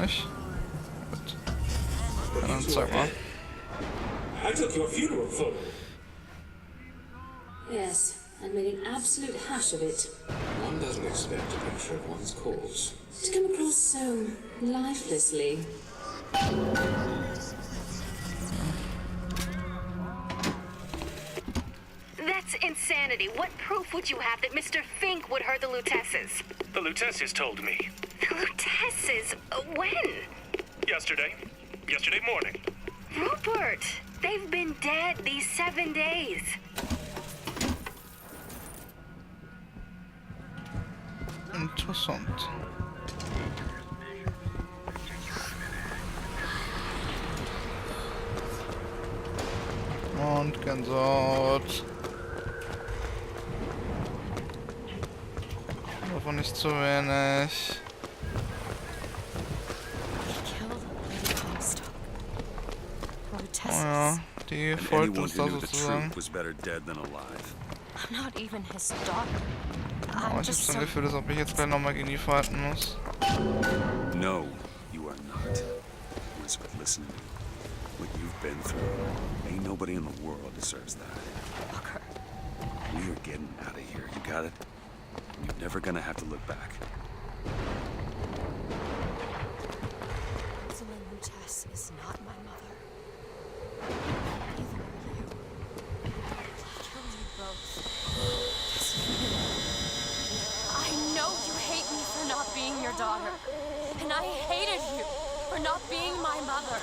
Nicht? Gut. Ja, dann zeig mal. I took your funeral photo. Yes, and made an absolute hash of it. One doesn't expect a picture of one's corpse. To come across so lifelessly. That's insanity. What proof would you have that Mr. Fink would hurt the Lutesses? The Lutesses told me. The Lutesses? When? Yesterday. Yesterday morning. Rupert! They've been dead these 7 days. Interessant. Und Gänsehaut. Davon nicht zu wenig. Oh ja, die folgt uns da sozusagen. Oh, ich hab's dann Gefühl, dass ob ich jetzt gleich nochmal gegen die fighten muss. No, you are not. Elizabeth, listen to me. What you've been through, ain't nobody in the world deserves that. Walker. We are getting out of here, you got it? You're never gonna have to look back. Rosalind Lutess is not my mother. Neither are you. I'll kill you both. I know you hate me for not being your daughter. And I hated you for not being my mother.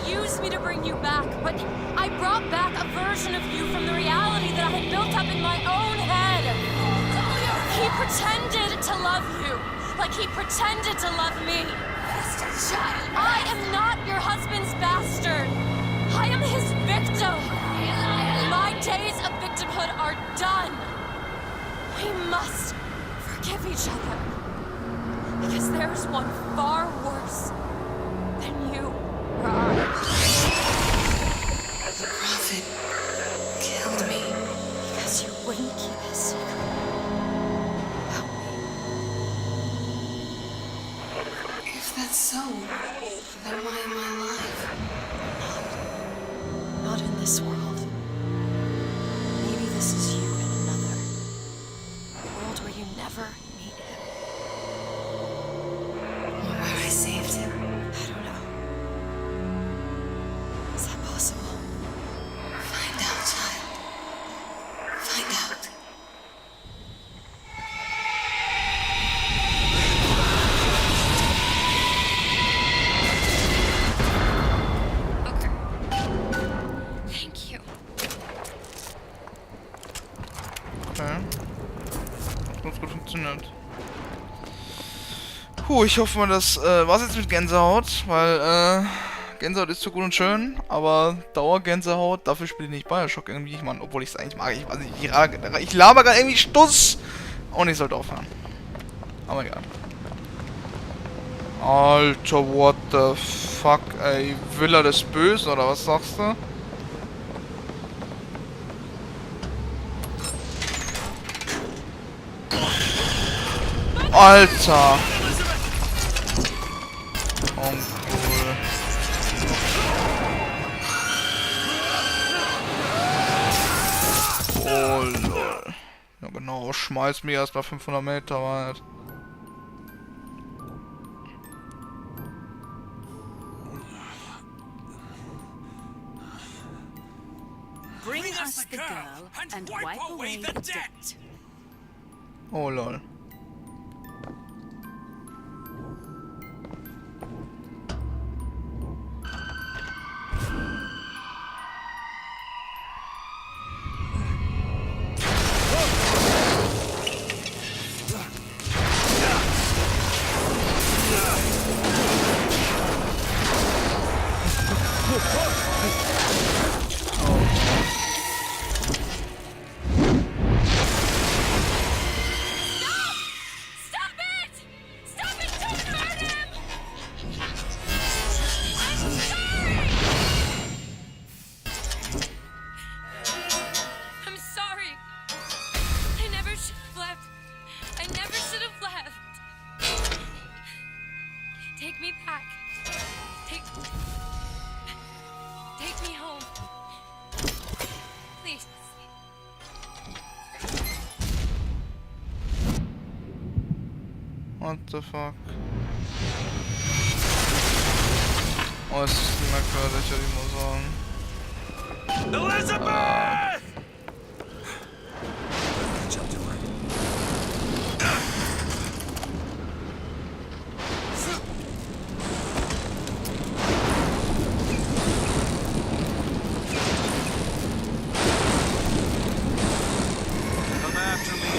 Used me to bring you back, but I brought back a version of you from the reality that I had built up in my own head. He pretended to love you, like he pretended to love me. I am not your husband's bastard. I am his victim. My days of victimhood are done. We must forgive each other, because there's one far worse than you. The prophet killed me because you wouldn't keep his secret about me. If that's so, then why am I alive? Not in this world. Maybe this is you in another. A world where you never meet him. Or where I saved him. I don't know. Is that possible? Find out, child. Find out. Okay. Thank you. Okay. Hat ganz gut funktioniert. Puh, ich hoffe mal, das war's jetzt mit Gänsehaut, weil Gänsehaut ist so gut und schön, aber Dauergänsehaut, dafür spiele ich nicht Bioshock irgendwie. Ich meine, obwohl ich es eigentlich mag, ich weiß nicht, ich laber gerade irgendwie Stuss und ich sollte aufhören. Aber egal. Alter, what the fuck, ey. Villa des Bösen, oder was sagst du? Alter! Uncool. Oh lol. Ja genau, schmeiß mich erstmal 500 Meter weit. Bring us the girl and wipe away the debt. Oh lol. Take me back. Take me home. Please. What the fuck? Oh, es ist merkwürdig, würde ich mal sagen. Elizabeth! Come after me.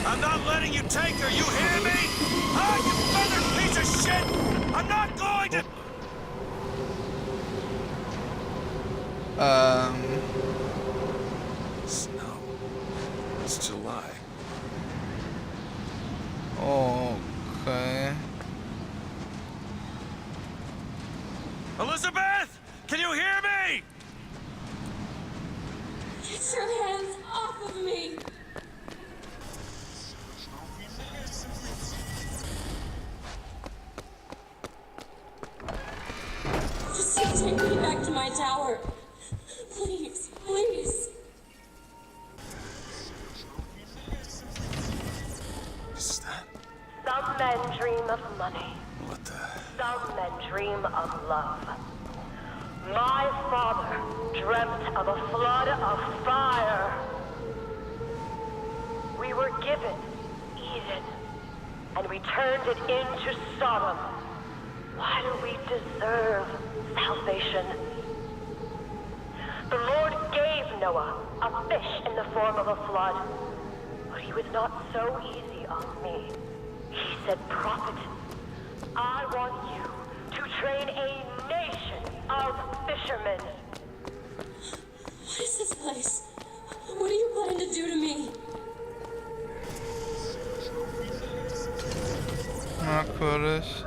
I'm not letting you take her, you hear me? Ah, you feathered piece of shit! I'm not going to... Snow. It's July. Okay. Elizabeth! Can you hear me? Get your hands off of me! Just take me back to my tower. Please, please. Is that... Some men dream of money. What the... Some men dream of love. My father dreamt of a flood of fire. We were given Eden, and we turned it into Sodom. Why do we deserve salvation? The Lord gave Noah a fish in the form of a flood, but he was not so easy on me. He said, "Prophet, I want you to train a nation of fishermen." What is this place? What are you planning to do to me? Merkwürdig.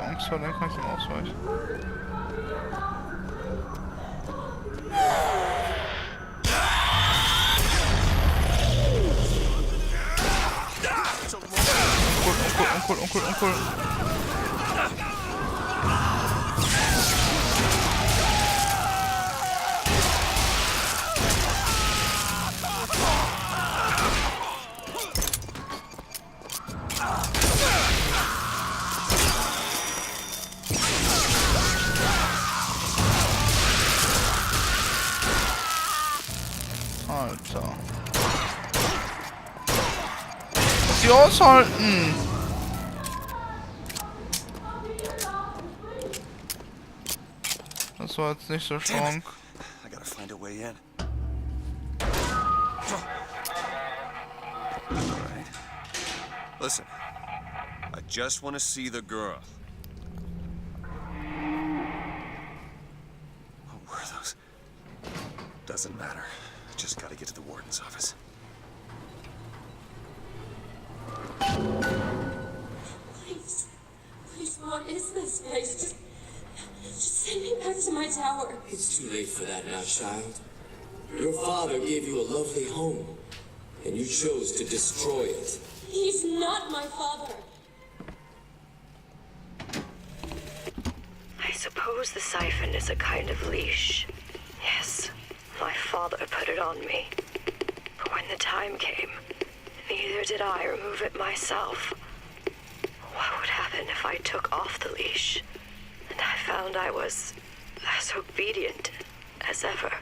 Angst vor dem kann ich dem ausweichen. Uncool. Alter. Muss sie aushalten! Das war jetzt nicht so stark. I gotta find a way in. Alright. Listen. I just want to see the girl. What were those? Doesn't matter. Just gotta get to the warden's office. Please, what is this place? Just send me back to my tower. It's too late for that now, child. Your father gave you a lovely home, and you chose to destroy it. He's not my father. I suppose the siphon is a kind of leash. Yes, my father put it on me. But when the time came, neither did I remove it myself. What would happen if I took off the leash? And I found I was as obedient as ever.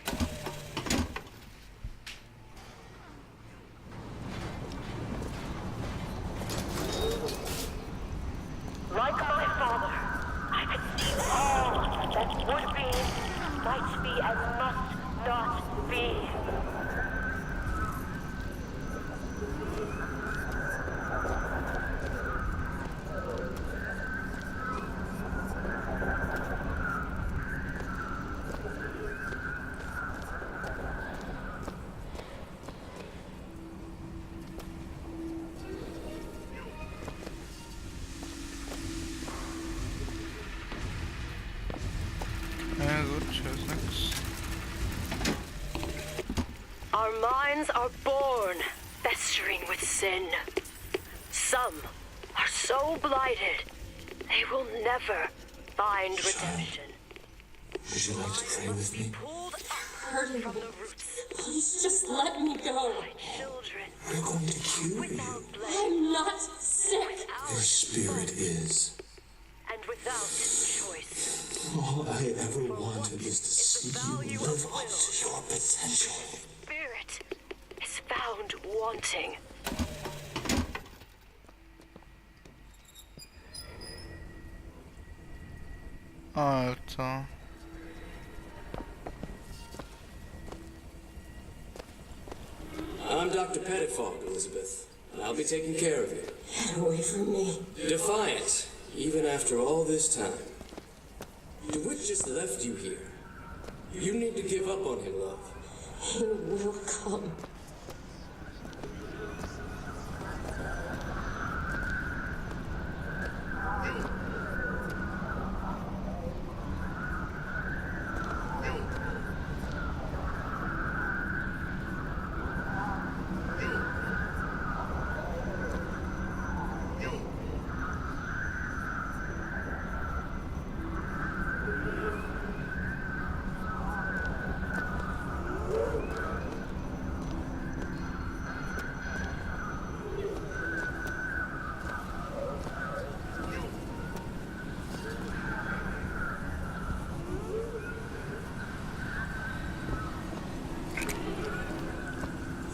Like my father, I could see all that would be, might be, and must not be. Our minds are born festering with sin. Some are so blighted, they will never find redemption. Would you like to pray with me? Pulled Hurting from me. the roots. Please just let me go. Children We're going to cure you. without blame I'm not sick. Your spirit is. and without choice. All I ever wanted was to see you live up to your potential. Spirit is found wanting. Alter. I'm Dr. Pettifog, Elizabeth, and I'll be taking care of you. Get away from me. Defiant, even after all this time. DeWitt just left you here. You need to give up on him, love. He will come.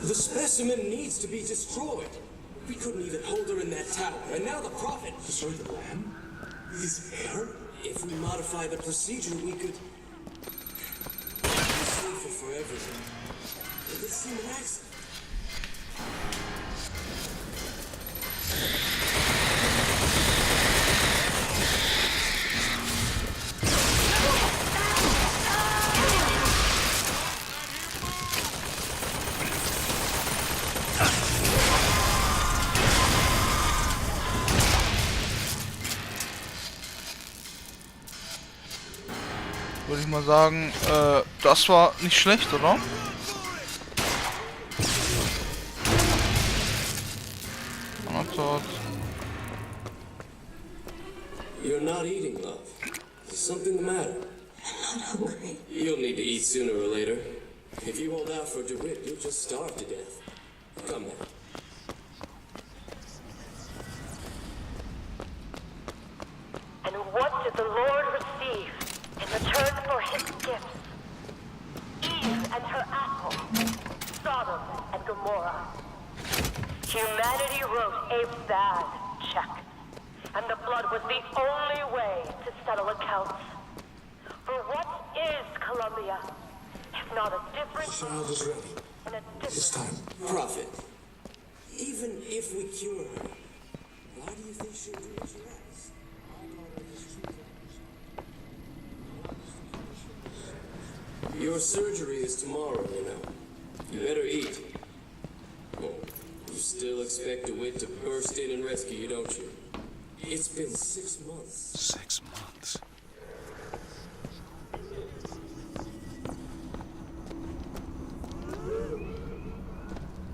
The specimen needs to be destroyed. We couldn't even hold her in that tower, and now the prophet... Sorry, the lamb? His heir? If we modify the procedure, we could... save her for everything. Did this seem an accident? Würde ich mal sagen, das war nicht schlecht, oder? You're not eating, love. Is something the matter? I'm not hungry. You'll need to eat sooner or later. If you hold out for DeWitt, you'll just starve to death. Come now. And what did the Lord receive in return for his gifts? Eve and her apple, Sodom and Gomorrah. Humanity wrote a bad check, and the flood was the only way to settle accounts. For what is Columbia, if not a different The child is ready. and a This different... time, prophet. Even if we cure her, why do you think she'll do what you ask? Your surgery is tomorrow, you know. You better eat. Oh, you still expect DeWitt to burst in and rescue you, don't you? It's been 6 months. 6 months.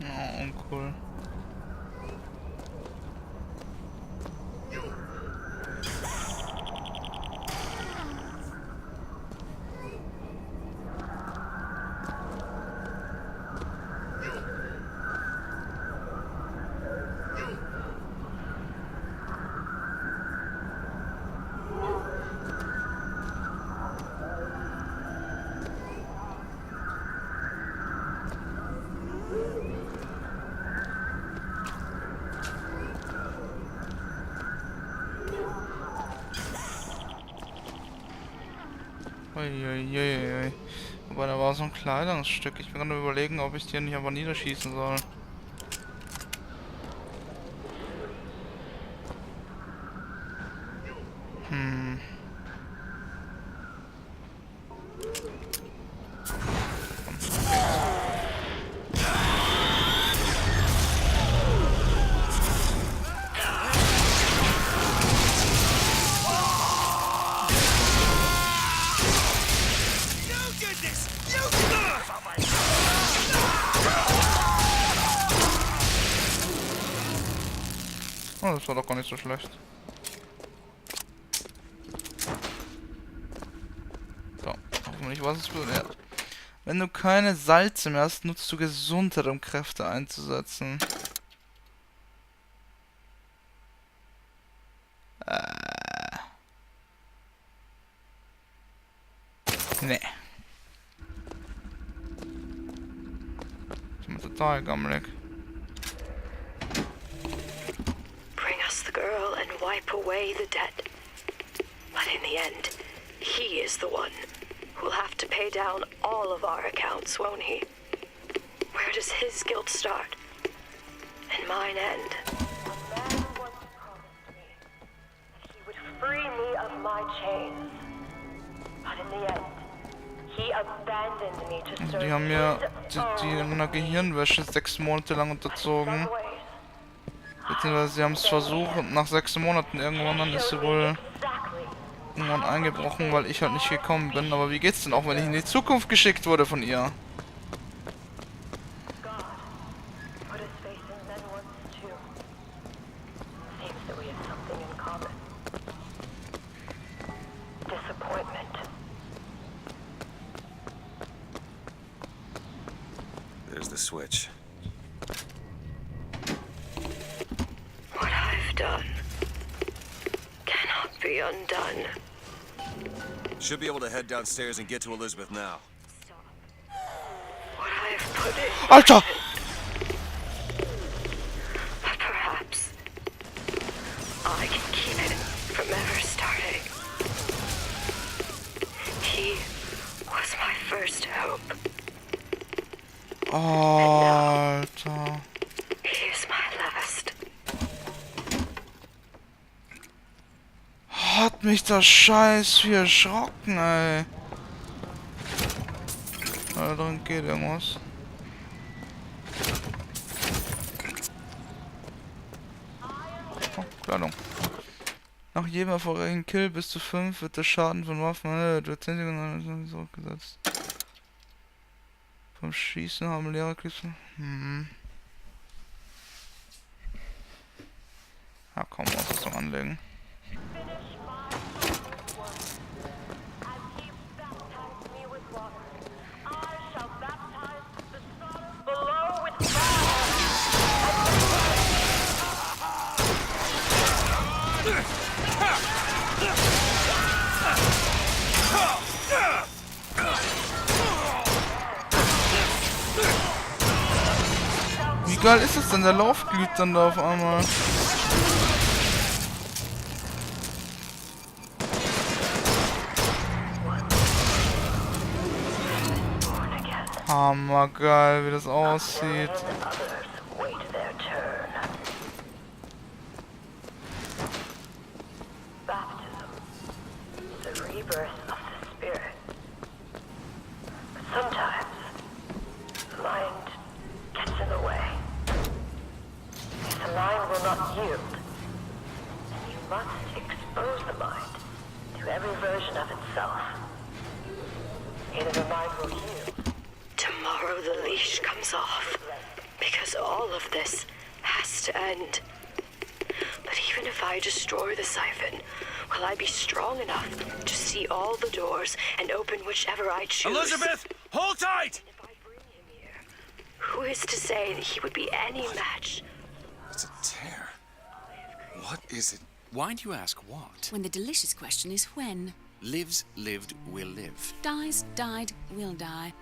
Oh, uncool. Uiuiui. Aber da war so ein Kleidungsstück. Ich bin gerade überlegen, ob ich den nicht aber niederschießen soll. Oh, das war doch gar nicht so schlecht. So, hoffentlich was es wert. Wenn du keine Salze mehr hast, nutzt du Gesundheit, um Kräfte einzusetzen. Nee. Ich bin total gammelig. Bring us the girl and wipe away the debt. But in the end, he is the one who'll have to pay down all of our accounts, won't he? Where does his guilt start? And mine end? A man once promised me that he would free me of my chains. But in the end, he abandoned me to serve Die haben mir his die in einer Gehirnwäsche 6 Monate lang unterzogen. Beziehungsweise sie haben es versucht und nach 6 Monaten irgendwann dann ist sie wohl irgendwann eingebrochen, weil ich halt nicht gekommen bin. Aber wie geht's denn auch, wenn ich in die Zukunft geschickt wurde von ihr? There's the switch. What I've done cannot be undone. Should be able to head downstairs and get to Elizabeth now. What I have put in. Alter! But perhaps I can keep it from ever starting. He was my first hope. Alter. He is my last. Hat mich das Scheiß wie erschrocken, ey. Da drin geht irgendwas. Oh, Kleidung. Nach jedem erfolgreichen Kill bis zu 5 wird der Schaden von Waffen durch 10 Sekunden zurückgesetzt. Vom Schießen haben leere Kisten. Ja, komm, Ausrüstung anlegen. Wie geil ist das denn? Der Lauf glüht dann da auf einmal. Hammergeil, wie das aussieht. Tomorrow the leash comes off, because all of this has to end. But even if I destroy the siphon, will I be strong enough to see all the doors and open whichever I choose? Elizabeth, hold tight! If I bring him here, who is to say that he would be any match? It's a tear. What is it? Why do you ask what? When the delicious question is when. Lives, lived, will live. Dies, died, will die.